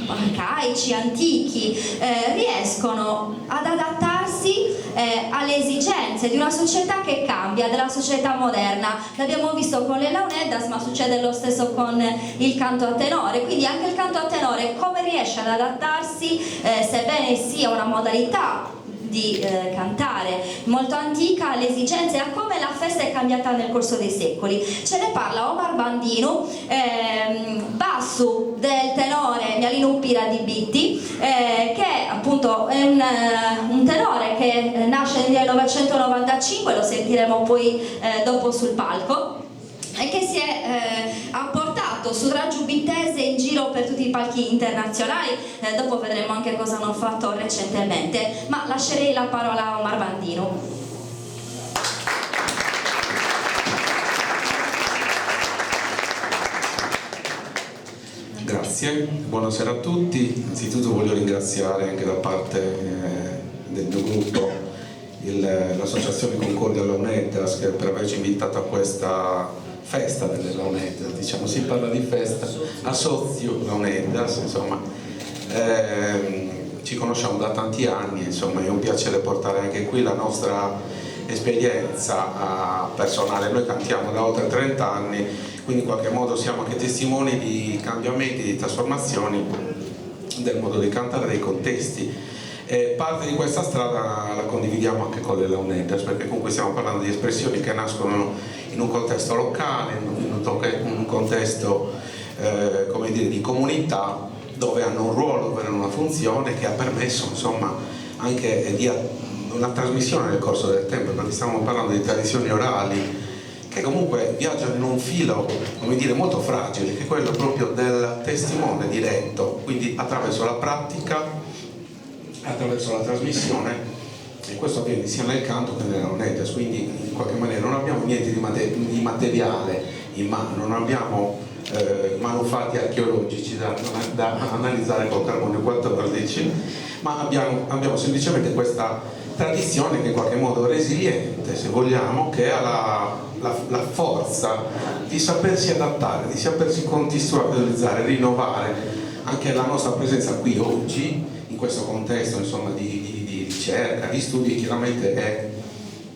arcaici, antichi, riescono ad adattarsi alle esigenze di una società che cambia, della società moderna. L'abbiamo visto con le launeddas, ma succede lo stesso con il canto a tenore. Quindi anche il canto a tenore come riesce ad adattarsi, sebbene sia una modalità di cantare molto antica, alle esigenze e a come la festa è cambiata nel corso dei secoli. Ce ne parla Omar Bandinu, basso del tenore Mialino Pira di Bitti, che appunto è un tenore che nasce nel 1995, lo sentiremo poi dopo sul palco, e che si è apportato sul Raggiu Bittese in giro per tutti i palchi internazionali. Dopo vedremo anche cosa hanno fatto recentemente, ma lascerei la parola a Omar Bandinu. Grazie, buonasera a tutti. Innanzitutto voglio ringraziare anche da parte del mio gruppo l'associazione Concordia Launeddas per averci invitato a questa festa delle Launeddas. Diciamo, si parla di festa, Assozio Launeddas, insomma, ci conosciamo da tanti anni, insomma, è un piacere portare anche qui la nostra esperienza personale. Noi cantiamo da oltre 30 anni, quindi in qualche modo siamo anche testimoni di cambiamenti, di trasformazioni del modo di cantare, dei contesti. E parte di questa strada la condividiamo anche con le Launeddas, perché comunque stiamo parlando di espressioni che nascono in un contesto locale, in un contesto come dire, di comunità, dove hanno un ruolo, dove hanno una funzione che ha permesso, insomma, anche di una trasmissione nel corso del tempo, perché stiamo parlando di tradizioni orali che comunque viaggiano in un filo, come dire, molto fragile, che è quello proprio del testimone diretto, quindi attraverso la pratica, attraverso la trasmissione, e questo avviene sia nel canto che nella Launeddas. Quindi in qualche maniera non abbiamo niente di materiale in mano, non abbiamo manufatti archeologici da analizzare col carbonio 14, ma abbiamo semplicemente questa tradizione che in qualche modo è resiliente, se vogliamo, che ha la forza di sapersi adattare, di sapersi contestualizzare, rinnovare. Anche la nostra presenza qui oggi, in questo contesto, insomma, di ricerca, di studi, chiaramente è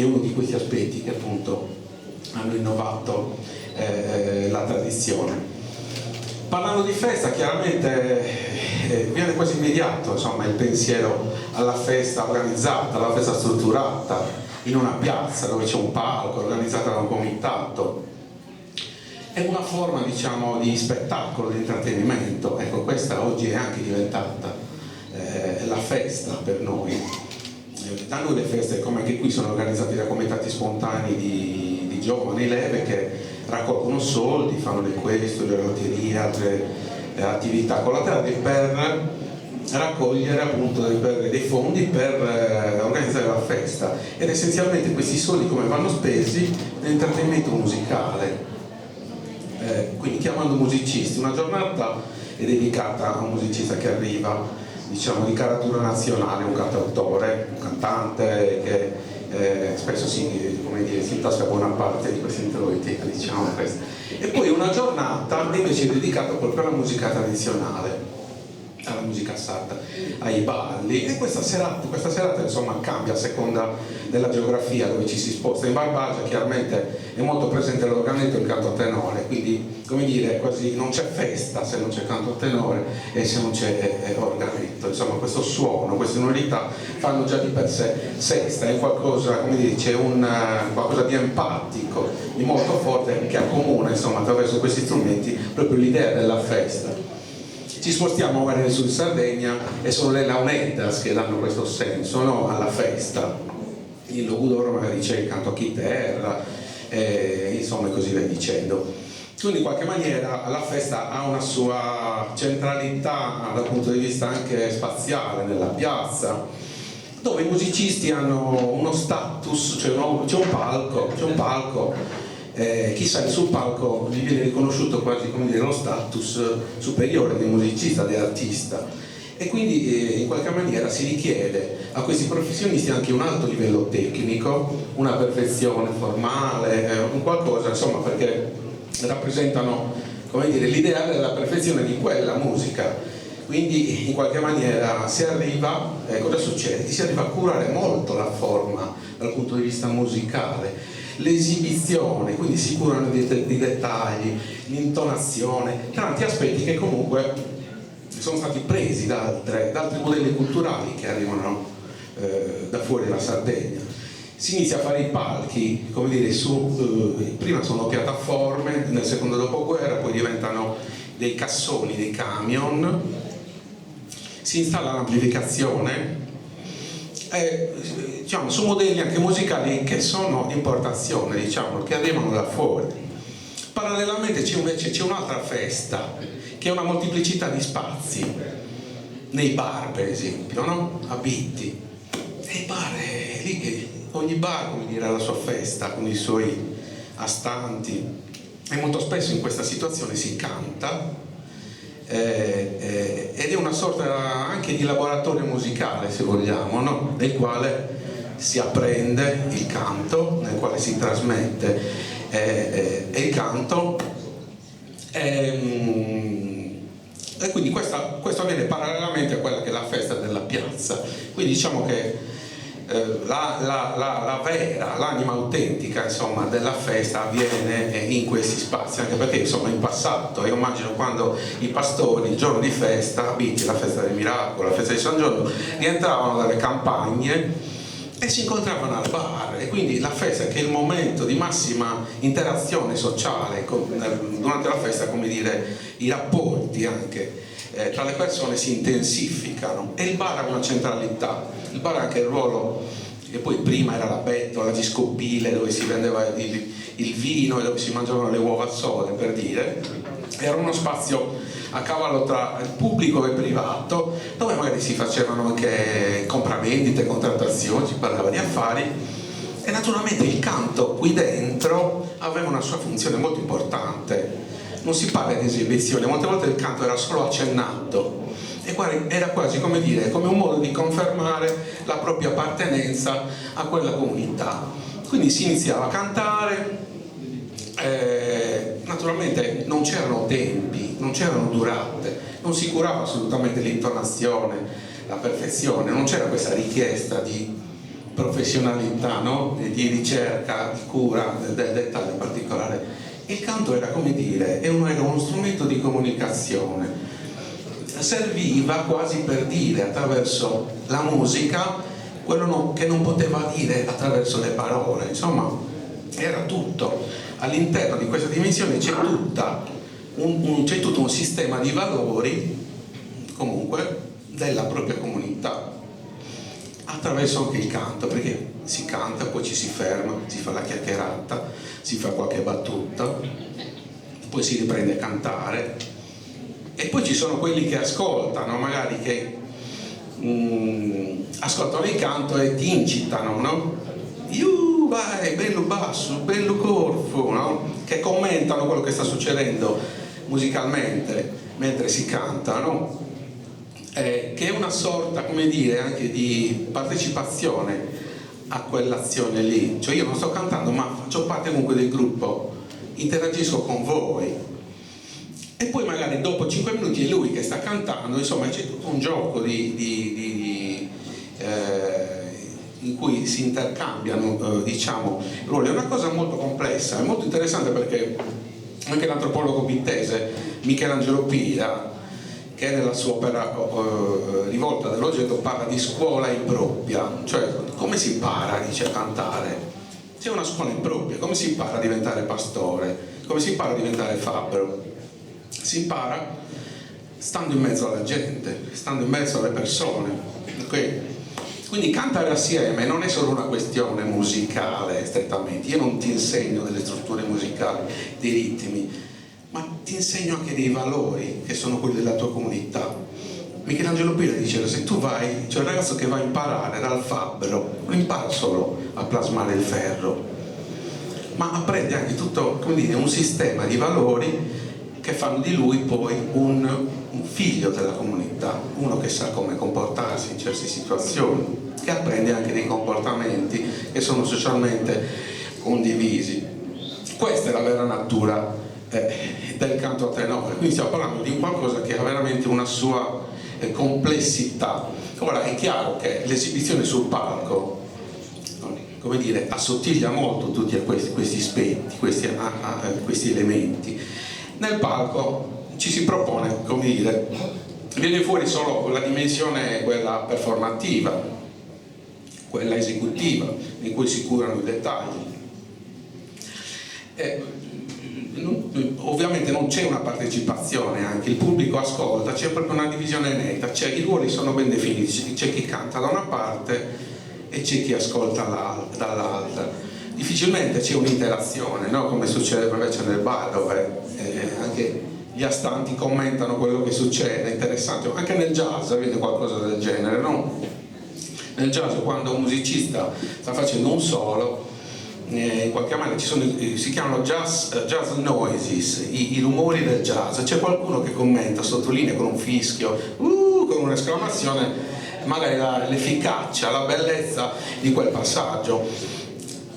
uno di questi aspetti che appunto hanno innovato la tradizione. Parlando di festa, chiaramente viene quasi immediato, insomma, il pensiero alla festa organizzata, alla festa strutturata in una piazza dove c'è un palco organizzata da un comitato. È una forma, diciamo, di spettacolo, di intrattenimento. Ecco, questa oggi è anche diventata la festa per noi. Da noi le feste, come anche qui, sono organizzate da comitati spontanei di giovani leve che raccolgono soldi, fanno le questure, le lotterie, altre attività collaterali per raccogliere appunto dei fondi per organizzare la festa, ed essenzialmente questi soldi come vanno spesi nell'intrattenimento musicale, quindi chiamando musicisti. Una giornata è dedicata a un musicista che arriva, diciamo, di caratura nazionale, un cantautore, un cantante che spesso si intasca buona parte di questi introiti, diciamo questo. E poi una giornata invece è dedicata proprio alla musica tradizionale, alla musica sarda, ai balli, e questa serata insomma cambia a seconda della geografia dove ci si sposta. In Barbagia chiaramente è molto presente l'organetto e il canto a tenore, quindi, come dire, quasi non c'è festa se non c'è canto a tenore e se non c'è organetto. Insomma, questo suono, queste sonorità fanno già di per sé festa, è qualcosa, come dire, c'è qualcosa di empatico, di molto forte, che accomuna, insomma, attraverso questi strumenti proprio l'idea della festa. Ci spostiamo magari sul Sardegna e sono le Launeddas che danno questo senso, no, alla festa. In Logudoro magari c'è il canto a chitarra, insomma, e così via dicendo. Quindi in qualche maniera la festa ha una sua centralità dal punto di vista anche spaziale nella piazza, dove i musicisti hanno uno status, c'è un palco. Chi sale sul palco gli viene riconosciuto quasi, come dire, lo status superiore di musicista, di artista, e quindi in qualche maniera si richiede a questi professionisti anche un alto livello tecnico, una perfezione formale, un qualcosa, insomma, perché rappresentano, come dire, l'ideale della perfezione di quella musica Quindi in qualche maniera si arriva, cosa succede? Si arriva a curare molto la forma dal punto di vista musicale, l'esibizione, quindi si curano i dettagli, l'intonazione, tanti aspetti che comunque sono stati presi da altri modelli culturali che arrivano da fuori della Sardegna. Si inizia a fare i palchi, come dire, prima sono piattaforme, nel secondo dopoguerra, poi diventano dei cassoni, dei camion, si installa l'amplificazione, diciamo, su modelli anche musicali che sono di importazione, diciamo, che arrivano da fuori. Parallelamente c'è un'altra festa, che è una molteplicità di spazi, nei bar per esempio, no? A Bitti. E i bar, è lì che ogni bar, come dire, ha la sua festa, con i suoi astanti, e molto spesso in questa situazione si canta, ed è una sorta anche di laboratorio musicale, se vogliamo, no? Nel quale si apprende il canto, nel quale si trasmette il canto, e quindi questo avviene parallelamente a quella che è la festa della piazza. Quindi diciamo che l'anima autentica, insomma, della festa avviene in questi spazi, anche perché insomma in passato, io immagino quando i pastori il giorno di festa, la festa del miracolo, la festa di San Giorgio, rientravano dalle campagne e si incontravano al bar, e quindi la festa, che è il momento di massima interazione sociale durante la festa, come dire, i rapporti anche tra le persone si intensificano, e il bar ha una centralità. Il bar ha anche il ruolo, e poi prima era la bettola di Scopile dove si vendeva il vino e dove si mangiavano le uova sode, per dire. Era uno spazio a cavallo tra il pubblico e il privato, dove magari si facevano anche compravendite, contrattazioni, si parlava di affari, e naturalmente il canto qui dentro aveva una sua funzione molto importante. Non si parla di esibizione, molte volte il canto era solo accennato, e era quasi, come dire, come un modo di confermare la propria appartenenza a quella comunità. Quindi si iniziava a cantare, naturalmente non c'erano tempi, non c'erano durate, non si curava assolutamente l'intonazione, la perfezione, non c'era questa richiesta di professionalità, no? Di ricerca, di cura del dettaglio particolare. Il canto era, come dire, era uno strumento di comunicazione, serviva quasi per dire attraverso la musica quello che non poteva dire attraverso le parole, insomma era tutto. All'interno di questa dimensione c'è tutto un sistema di valori, comunque, della propria comunità, attraverso anche il canto, perché si canta, poi ci si ferma, si fa la chiacchierata, si fa qualche battuta, poi si riprende a cantare, e poi ci sono quelli che ascoltano, magari che ascoltano il canto e ti incitano, no? Vai, bello basso, bello corpo, no? Che commentano quello che sta succedendo musicalmente mentre si canta, no? Che è una sorta, come dire, anche di partecipazione a quell'azione lì. Cioè io non sto cantando, ma faccio parte comunque del gruppo, interagisco con voi, e poi magari dopo 5 minuti è lui che sta cantando, insomma c'è tutto un gioco in cui si intercambiano diciamo ruoli. È una cosa molto complessa, è molto interessante, perché anche l'antropologo bittese Michelangelo Pira, che nella sua opera Rivolta dell'oggetto parla di scuola impropria, cioè come si impara, dice, a cantare. C'è una scuola impropria, come si impara a diventare pastore, come si impara a diventare fabbro? Si impara stando in mezzo alla gente, stando in mezzo alle persone, okay? Quindi cantare assieme non è solo una questione musicale strettamente. Io non ti insegno delle strutture musicali, dei ritmi, ma ti insegno anche dei valori che sono quelli della tua comunità. Michelangelo Pira diceva: se tu vai, cioè il ragazzo che va a imparare dal fabbro non impara solo a plasmare il ferro, ma apprende anche tutto, come dire, un sistema di valori che fanno di lui poi un figlio della comunità, uno che sa come comportarsi in certe situazioni, che apprende anche dei comportamenti che sono socialmente condivisi. Questa è la vera natura del canto a tenore. Quindi stiamo parlando di qualcosa che ha veramente una sua complessità. Ora è chiaro che l'esibizione sul palco, come dire, assottiglia molto tutti questi aspetti, questi elementi. Nel palco ci si propone, come dire, viene fuori solo la dimensione, quella performativa, quella esecutiva, in cui si curano i dettagli. Ovviamente non c'è una partecipazione, anche il pubblico ascolta, c'è proprio una divisione netta, i ruoli sono ben definiti, c'è chi canta da una parte e c'è chi ascolta dall'altra. Difficilmente c'è un'interazione, no? Come succede invece nel bar, dove anche gli astanti commentano quello che succede, è interessante. Anche nel jazz avviene qualcosa del genere, no? Nel jazz, quando un musicista sta facendo un solo, in qualche maniera si chiamano jazz noises, i rumori del jazz. C'è qualcuno che commenta, sottolinea con un fischio, con un'esclamazione, magari l'efficacia, la bellezza di quel passaggio.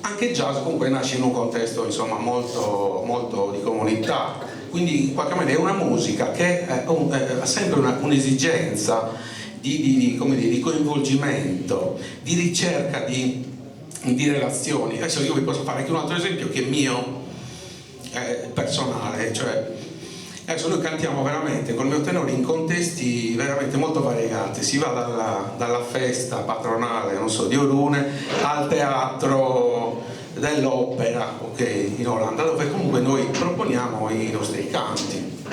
Anche il jazz comunque nasce in un contesto, insomma, molto, molto di comunità, quindi in qualche maniera è una musica che ha sempre un'esigenza di coinvolgimento, di ricerca di relazioni. Adesso io vi posso fare anche un altro esempio che è mio, personale, cioè adesso noi cantiamo veramente col mio tenore in contesti veramente molto variegati, si va dalla festa patronale, non so, di Orune al teatro dell'opera, ok, in Olanda, dove comunque noi proponiamo i nostri canti.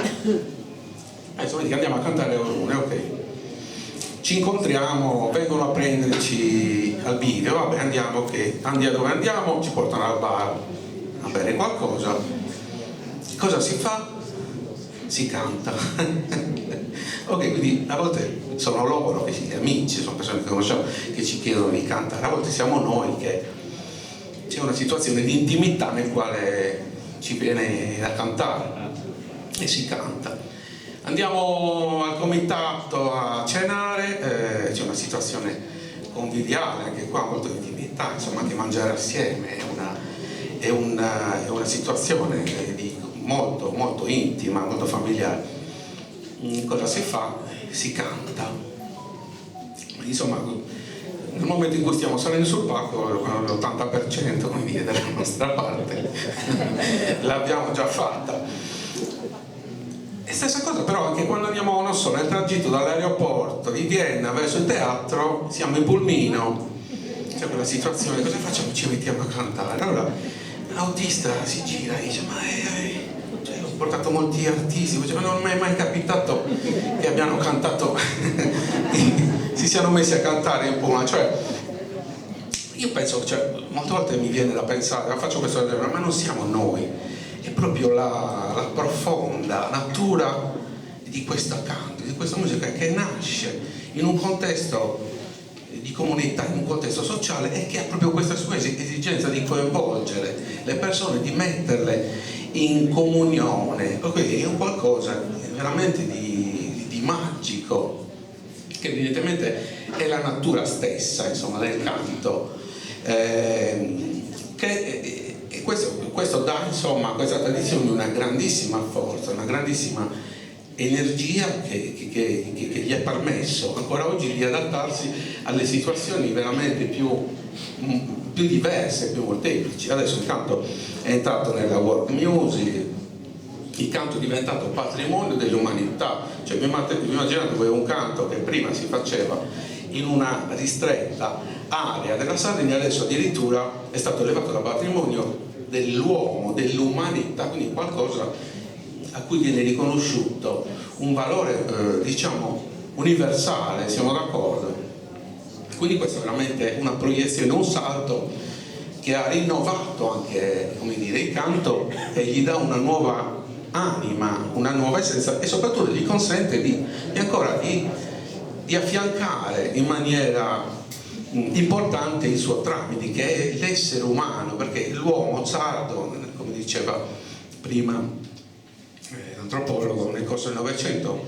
Adesso vedi che andiamo a cantare a Orune, ok, ci incontriamo, vengono a prenderci al bivio, vabbè, andiamo, ok, andiamo dove andiamo, ci portano al bar a bere qualcosa. Cosa si fa? Si canta. Ok, quindi a volte sono loro, gli amici, sono persone che conosciamo, che ci chiedono di cantare, a volte siamo noi che c'è una situazione di intimità nel quale ci viene da cantare e si canta. Andiamo al comitato a cenare, c'è una situazione conviviale, anche qua molto di intimità, insomma, anche mangiare assieme è una situazione molto, molto intima, molto familiare. Cosa si fa? Si canta. Insomma, nel momento in cui stiamo salendo sul palco, l'80% come dire, della nostra parte l'abbiamo già fatta. E stessa cosa però anche quando andiamo, non so, nel tragitto dall'aeroporto di Vienna verso il teatro, siamo in pulmino, c'è quella situazione, cosa facciamo? Ci mettiamo a cantare. Allora l'autista si gira e dice: ma cioè, ho portato molti artisti, ma non mi è mai capitato che abbiano cantato si siano messi a cantare in pullman. Cioè, io penso, cioè, molte volte mi viene da pensare, faccio questo, ma non siamo noi, è proprio la profonda natura di questo canto, di questa musica che nasce in un contesto di comunità, in un contesto sociale, e che ha proprio questa sua esigenza di coinvolgere le persone, di metterle in comunione. Quindi è un qualcosa veramente di magico, che evidentemente è la natura stessa, insomma, del canto, questo dà, insomma, a questa tradizione una grandissima forza, una grandissima energia che gli è permesso ancora oggi di adattarsi alle situazioni veramente più diverse, più molteplici. Adesso il canto è entrato nella world music, il canto è diventato patrimonio dell'umanità. Cioè, immaginate voi un canto che prima si faceva in una ristretta area della Sardegna, adesso addirittura è stato elevato da patrimonio dell'uomo, dell'umanità, quindi qualcosa a cui viene riconosciuto un valore, diciamo, universale, siamo d'accordo? Quindi questa è veramente una proiezione, un salto che ha rinnovato anche, come dire, il canto, e gli dà una nuova anima, una nuova essenza, e soprattutto gli consente di affiancare in maniera importante il suo tramite, che è l'essere umano, perché l'uomo sardo, come diceva prima l'antropologo, nel corso del Novecento,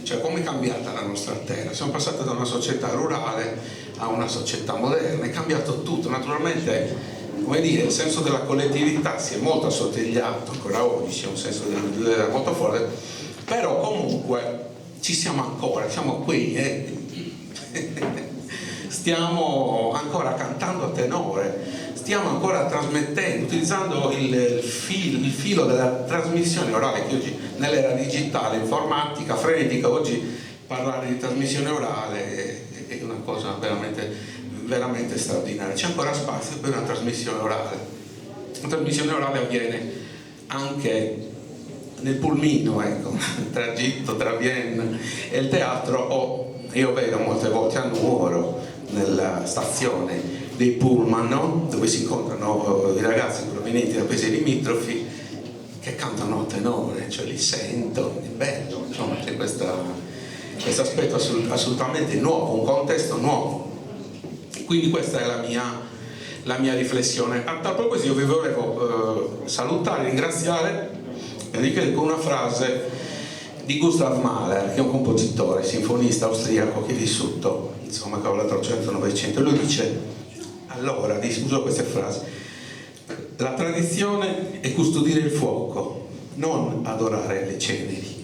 cioè come è cambiata la nostra terra. Siamo passati da una società rurale a una società moderna, è cambiato tutto. Naturalmente, come dire, il senso della collettività si è molto assottigliato, ancora oggi c'è un senso dell'individualità molto forte, però comunque ci siamo ancora, siamo qui, stiamo ancora cantando a tenore, stiamo ancora trasmettendo, utilizzando il filo della trasmissione orale, che oggi nell'era digitale, informatica, frenetica, oggi parlare di trasmissione orale è una cosa veramente straordinaria. C'è ancora spazio per una trasmissione orale. La trasmissione orale avviene anche nel pulmino, ecco, il tragitto tra Vienna e il teatro, io vedo molte volte a Nuoro, nella stazione dei pullman, no? Dove si incontrano i ragazzi provenienti da paesi limitrofi che cantano a tenore, cioè li sento, è bello, insomma c'è questo aspetto assolutamente nuovo, un contesto nuovo. Quindi questa è la mia riflessione. A tal proposito vi volevo salutare, ringraziare, e con una frase di Gustav Mahler, che è un compositore, sinfonista austriaco che è vissuto, insomma, che ha lavorato al Novecento. Lui dice, allora, uso queste frasi: la tradizione è custodire il fuoco, non adorare le ceneri.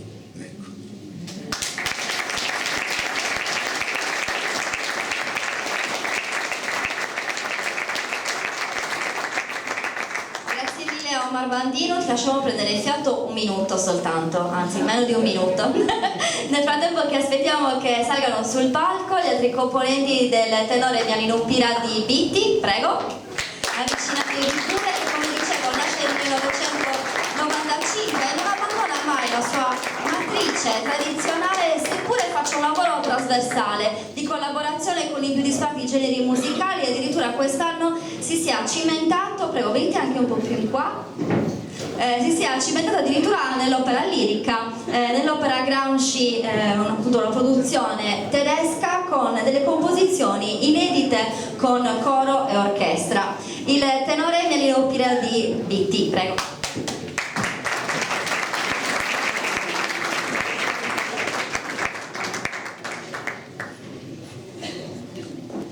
Omar Bandino, ti lasciamo prendere il fiato un minuto soltanto, anzi meno di un minuto. Nel frattempo che aspettiamo che salgano sul palco gli altri componenti del tenore Vianino Pira di Bitti, prego. Avvicinatevi pure, che come dicevo nasce nel 1995 e non abbandona mai la sua matrice tradizionale, seppure faccia un lavoro trasversale di collaborazione con i più disparati generi musicali, e addirittura quest'anno si sia cimentato, prego venite anche un po' più in qua, si sia cimentato addirittura nell'opera lirica, nell'opera Gramsci, appunto una produzione tedesca con delle composizioni inedite con coro